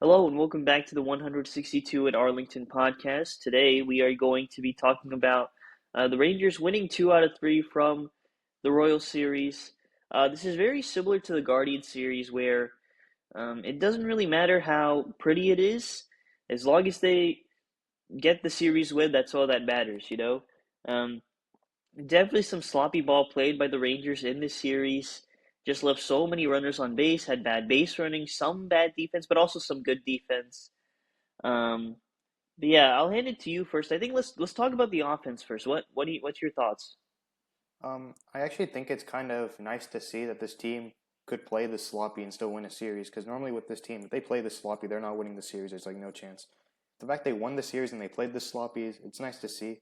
Hello and welcome back to the 162 at Arlington podcast. Today we are going to be talking about the Rangers winning 2 out of 3 from the Royal Series. This is very similar to the Guardian series where it doesn't really matter how pretty it is, as long as they get the series win, that's all that matters, you know? Um, Definitely some sloppy ball played by the Rangers in this series. Just left so many runners on base, had bad base running, some bad defense, but also some good defense. Um, but yeah, I'll hand it to you first. I think let's talk about the offense first. What's your thoughts? I actually think it's kind of nice to see that this team could play this sloppy and still win a series. Because normally with this team, if they play this sloppy, they're not winning the series. There's like no chance. The fact they won the series and they played this sloppy, it's nice to see.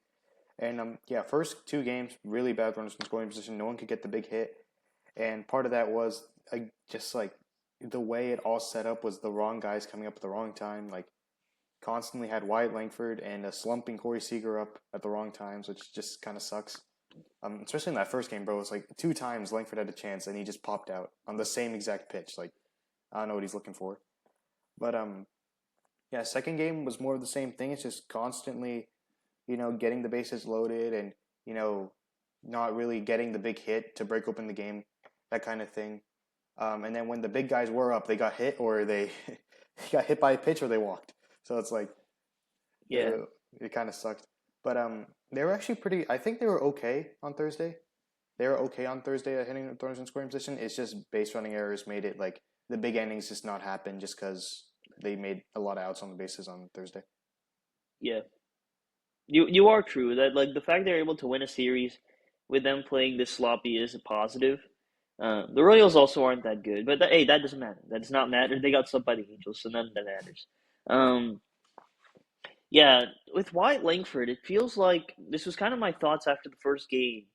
And yeah, first two games really bad runners in scoring position. No one could get the big hit, and part of that was just like the way it all set up was the wrong guys coming up at the wrong time. Like constantly had Wyatt Langford and a slumping Corey Seager up at the wrong times, which just kind of sucks. Especially in that first game, bro. It's like two times Langford had a chance and he just popped out on the same exact pitch. Like I don't know what he's looking for. But yeah, second game was more of the same thing. It's just constantly, getting the bases loaded and you know, not really getting the big hit to break open the game, that kind of thing. And then when the big guys were up, they got hit or they they got hit by a pitch or they walked. So it's like Yeah, uh, it kind of sucked. But they were actually pretty. I think they were okay on Thursday. They were okay on Thursday at hitting runners in scoring position. It's just base running errors made it like the big innings just not happen just because they made a lot of outs on the bases on Thursday. yeah. You are true that like the fact they're able to win a series with them playing this sloppy is a positive. The Royals also aren't that good, but hey, that doesn't matter. That does not matter. They got swept by the Angels, so none of that matters. Um, yeah, with Wyatt Langford, it feels like this was kind of my thoughts after the first game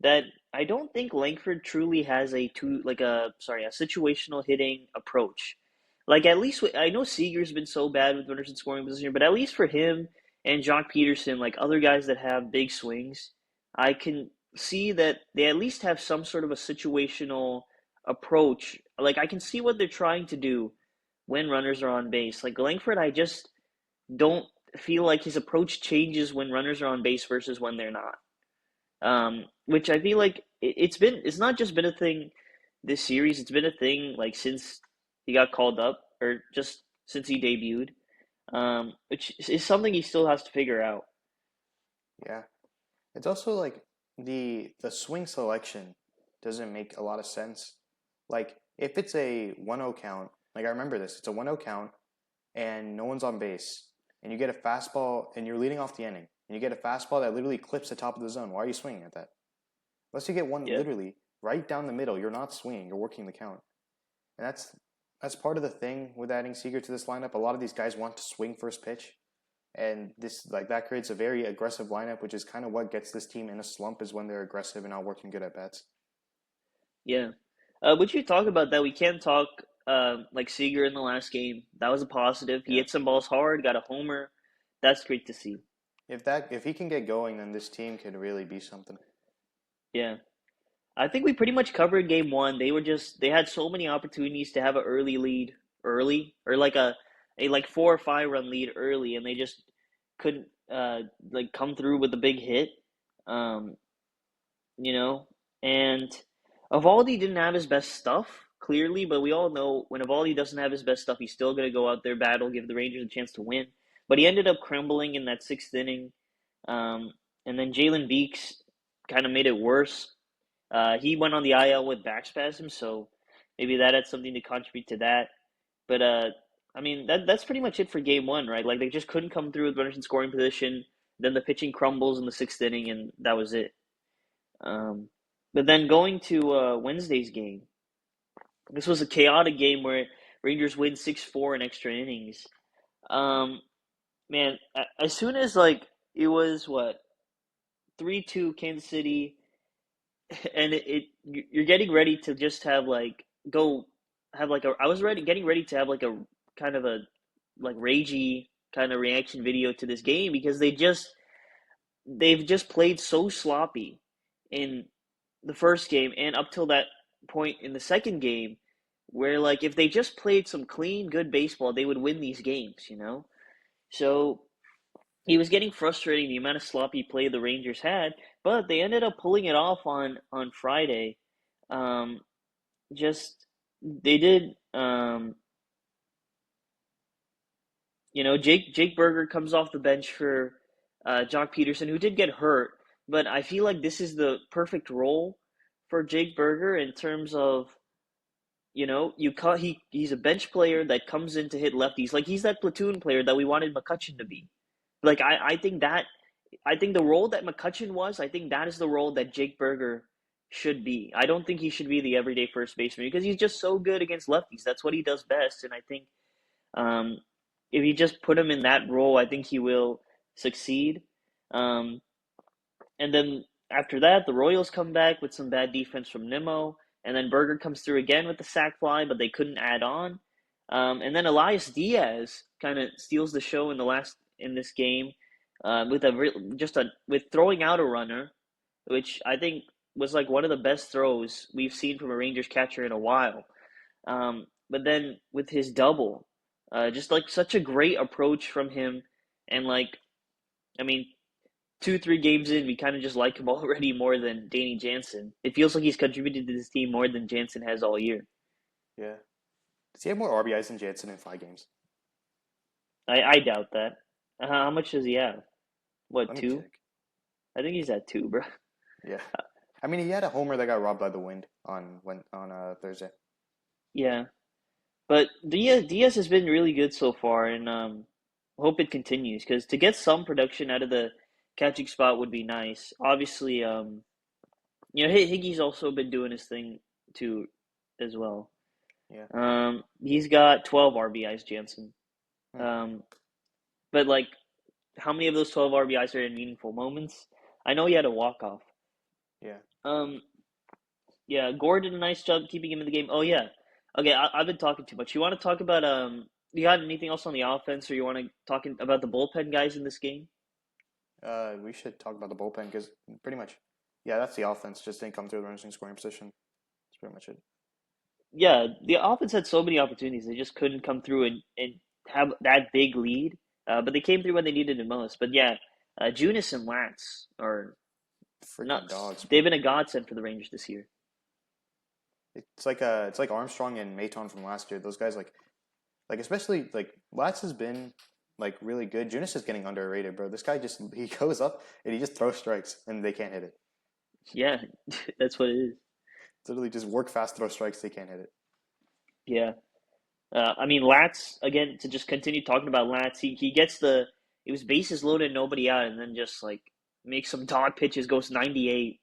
that I don't think Langford truly has a situational hitting approach. Like at least I know Seager's been so bad with runners in scoring position, but at least for him and Jock Peterson, like other guys that have big swings, I can see that they at least have some sort of a situational approach. Like I can see what they're trying to do when runners are on base. Like Langford, I just don't feel like his approach changes when runners are on base versus when they're not. Which I feel like it's not just been a thing this series, it's been a thing like since he got called up or just since he debuted. Which is something he still has to figure out. Yeah, it's also like the swing selection doesn't make a lot of sense. Like if it's a 1-0 count, like I remember this, it's a 1-0 count and no one's on base, and you get a fastball and you're leading off the inning, and you get a fastball that literally clips the top of the zone. Why are you swinging at that? Unless you get one Yeah. literally right down the middle, you're not swinging, you're working the count. And that's part of the thing with adding Seager to this lineup. A lot of these guys want to swing first pitch, and this like that creates a very aggressive lineup, which is kind of what gets this team in a slump is when they're aggressive and not working good at bats. Yeah. Would you talk about that? We can talk like Seager in the last game. That was a positive. He Yeah. hit some balls hard, got a homer. That's great to see. If he can get going, then this team could really be something. Yeah. I think we pretty much covered game one. They had so many opportunities to have an early lead early or like a like 4 or 5 run lead early and they just couldn't like come through with a big hit. Um, you know, and Evaldi didn't have his best stuff clearly, but we all know when Evaldi doesn't have his best stuff, he's still gonna go out there battle, give the Rangers a chance to win. But he ended up crumbling in that sixth inning. And then Jalen Beeks kind of made it worse. He went on the IL with back spasms, so maybe that had something to contribute to that. But I mean that's pretty much it for game one, right? Like they just couldn't come through with runners in scoring position. Then the pitching crumbles in the sixth inning, and that was it. Um, but then going to Wednesday's game, this was a chaotic game where Rangers win 6-4 in extra innings. Um, man, as soon as like it was what 3-2 Kansas City, and you're getting ready to just have like go have like a I was ready getting ready to have like a kind of a like ragey kind of reaction video to this game because they've just played so sloppy in the first game and up till that point in the second game where like if they just played some clean, good baseball, they would win these games, So he was getting frustrating the amount of sloppy play the Rangers had, but they ended up pulling it off on Friday. Um, just they did. Jake Berger comes off the bench for Jock Peterson, who did get hurt, but I feel like this is the perfect role for Jake Berger in terms of he's a bench player that comes in to hit lefties. Like he's that platoon player that we wanted McCutchen to be. Like I think the role that McCutchen was, I think that is the role that Jake Berger should be. I don't think he should be the everyday first baseman because he's just so good against lefties. That's what he does best, and I think um, if you just put him in that role, I think he will succeed. Um, and then after that, the Royals come back with some bad defense from Nimmo, and then Berger comes through again with the sac fly, but they couldn't add on. And then Elias Diaz kind of steals the show in this game with with throwing out a runner, which I think was like one of the best throws we've seen from a Rangers catcher in a while. But then with his double, just like such a great approach from him, and like I mean, 2, 3 games in, we kind of just like him already more than Danny Jansen. It feels like he's contributed to this team more than Jansen has all year. Yeah. Does he have more RBIs than Jansen in 5 games? I doubt that. How much does he have? What, Let me two? check. I think he's at two, bro. Yeah. I mean, he had a homer that got robbed by the wind on Thursday. Yeah, but Diaz has been really good so far, and hope it continues because to get some production out of the catching spot would be nice. Obviously, Higgy's also been doing his thing too, as well. Yeah. He's got 12 RBIs, Jansen. Hmm. Um, but like, how many of those 12 RBIs are in meaningful moments? I know he had a walk off. Yeah. Um, yeah, Gore did a nice job keeping him in the game. Oh yeah, okay. I've been talking too much. You want to talk about You got anything else on the offense, or you want to talk about the bullpen guys in this game? We should talk about the bullpen because pretty much, yeah, that's the offense. Just didn't come through the runners in scoring position. That's pretty much it. Yeah, the offense had so many opportunities. They just couldn't come through and have that big lead. But they came through when they needed it most. But yeah, Junis and Lance are Freaking nuts. dogs, They've bro. been a godsend for the Rangers this year. It's like Armstrong and Maton from last year. Those guys like especially like Lats has been like really good. Junis is getting underrated, bro. This guy just he goes up and he just throws strikes and they can't hit it. Yeah, that's what it is. It's literally just work fast, throw strikes, they can't hit it. Yeah. I mean, Lats, again, to just continue talking about Lats, he gets it was bases loaded, nobody out, and then just like makes some dog pitches, goes 98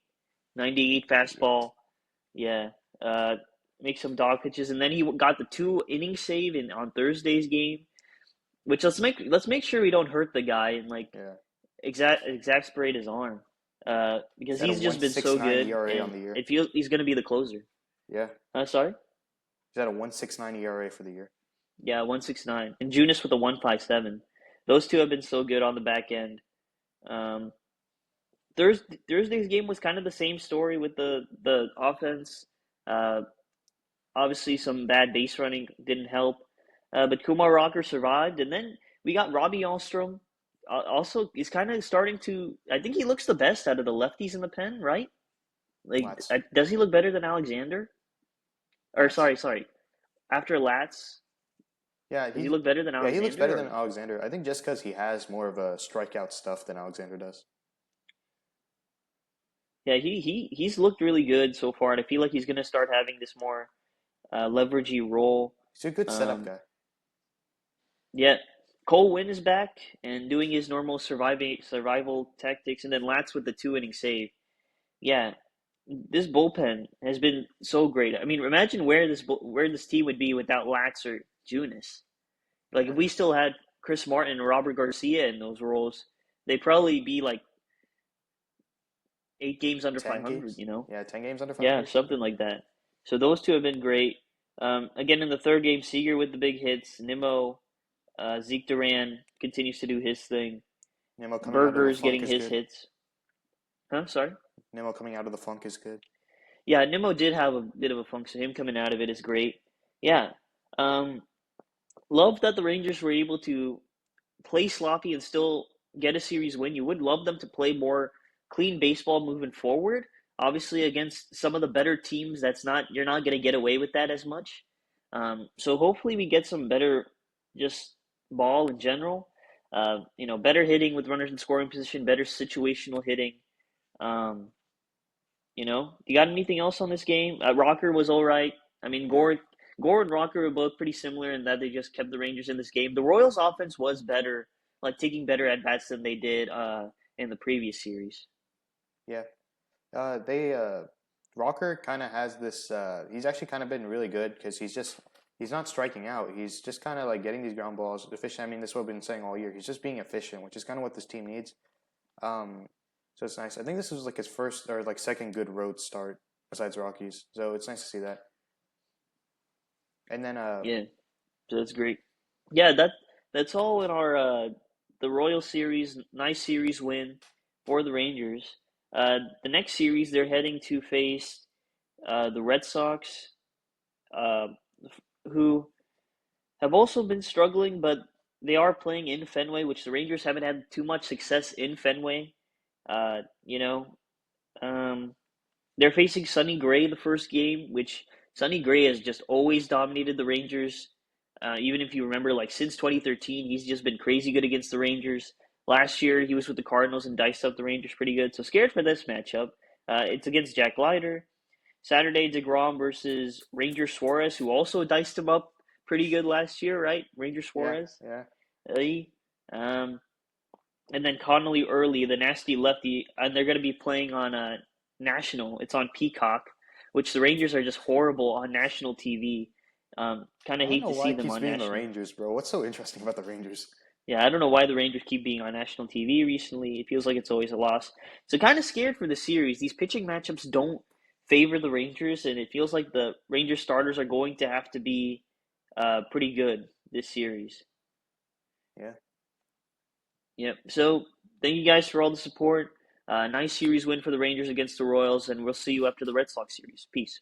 98. fastball. Yeah. Uh, makes some dog pitches, and then he got the 2 inning save on Thursday's game, which let's make sure we don't hurt the guy and like Yeah. exasperate his arm, because He's at a he's just been so 1.69 good, ERA on and the year. it feels he's gonna be the closer. Yeah. Sorry. He's at a 1.69 ERA for the year. Yeah, 169. And Junis with a 157. Those two have been so good on the back end. Um, Thursday's game was kind of the same story with the offense. Uh, Obviously, some bad base running didn't help. But Kumar Rocker survived. And then we got Robbie Alstrom. Also, he's kind of starting to. I think he looks the best out of the lefties in the pen, right? Like, Lats. does he look better than Alexander? Or Lats. sorry. After Latz, Yeah, does he look better than he looks better Alexander? than Or Alexander. I think just because he has more of a strikeout stuff than Alexander does. yeah, he's looked really good so far, and I feel like he's gonna start having this more leveragey role. He's a good setup Um, guy. yeah, Cole Winn is back and doing his normal survival tactics, and then Latz with the 2 inning save. Yeah, this bullpen has been so great. I mean, imagine where this team would be without Latz or Junis. Like if Yeah. we still had Chris Martin and Robert Garcia in those roles, they'd probably be like 8 games under 10 500. games? Yeah, 10 games under Yeah, 500. something like that. So those two have been great. Again, in the third game, Seager with the big hits. Nimmo, Zeke Duran continues to do his thing. Nemo coming out of the Berger's funk getting is his good. hits. Huh? Sorry? Nemo coming out of the funk is good. Yeah, Nimmo did have a bit of a funk, so him coming out of it is great. Yeah. Um, love that the Rangers were able to play sloppy and still get a series win. You would love them to play more clean baseball moving forward. Obviously, against some of the better teams, that's not you're not going to get away with that as much. So hopefully, we get some better just ball in general. Better hitting with runners in scoring position, better situational hitting. Um, you got anything else on this game? Rocker was all right. I mean, Yeah. Gore and Rocker were both pretty similar in that they just kept the Rangers in this game. The Royals' offense was better, like taking better at bats than they did in the previous series. Yeah. They Rocker kind of has this. He's actually kind of been really good because he's not striking out. He's just kind of like getting these ground balls efficient. I mean, this is what we've been saying all year. He's just being efficient, which is kind of what this team needs. Um, so it's nice. I think this was like his first or like second good road start besides Rockies. So it's nice to see that. And then Yeah, so that's great. Yeah, that's all in our the Royal series. Nice series win for the Rangers. The next series they're heading to face the Red Sox, uh, who have also been struggling, but they are playing in Fenway, which the Rangers haven't had too much success in Fenway. Uh, you know, um, they're facing Sonny Gray the first game, which Sonny Gray has just always dominated the Rangers. Even if you remember, like since 2013, he's just been crazy good against the Rangers. Last year, he was with the Cardinals and diced up the Rangers pretty good. So scared for this matchup. It's against Jack Leiter. Saturday, DeGrom versus Ranger Suarez, who also diced him up pretty good last year, right? Ranger yeah, Suarez. yeah. Um, and then Connolly early, the nasty lefty, and they're going to be playing on national. It's on Peacock, which the Rangers are just horrible on national TV. Kind I of don't hate know to why see it them keeps on being the national. Rangers, bro. What's so interesting about the Rangers? Yeah, I don't know why the Rangers keep being on national TV recently. It feels like it's always a loss. So kind of scared for the series. These pitching matchups don't favor the Rangers, and it feels like the Rangers starters are going to have to be pretty good this series. Yeah. Yep. So thank you guys for all the support. Nice series win for the Rangers against the Royals, and we'll see you after the Red Sox series. Peace.